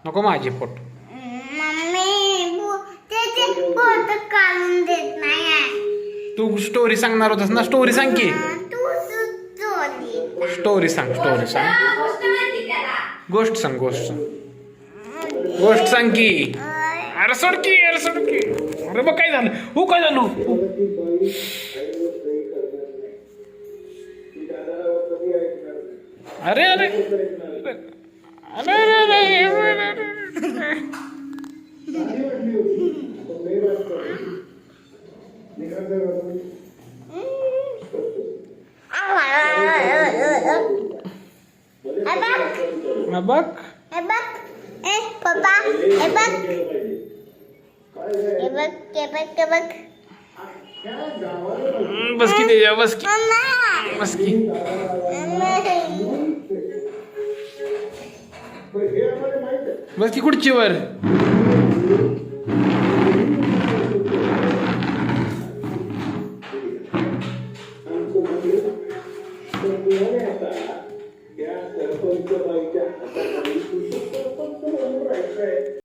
नको माझे फोटो. तू स्टोरी सांगणार होतास ना, स्टोरी सांग की. स्टोरी सांग, स्टोरी सांग. गोष्ट सांग, गोष्ट सांग, गोष्ट सांग की. अरे सोड की, अरे सोड की. अरे बघ काय झालं, हो काय झालं. अरे अरे अरे अरे बघ पप्पा बस की दे, बस की, बस की. बस की खुर्चीवर.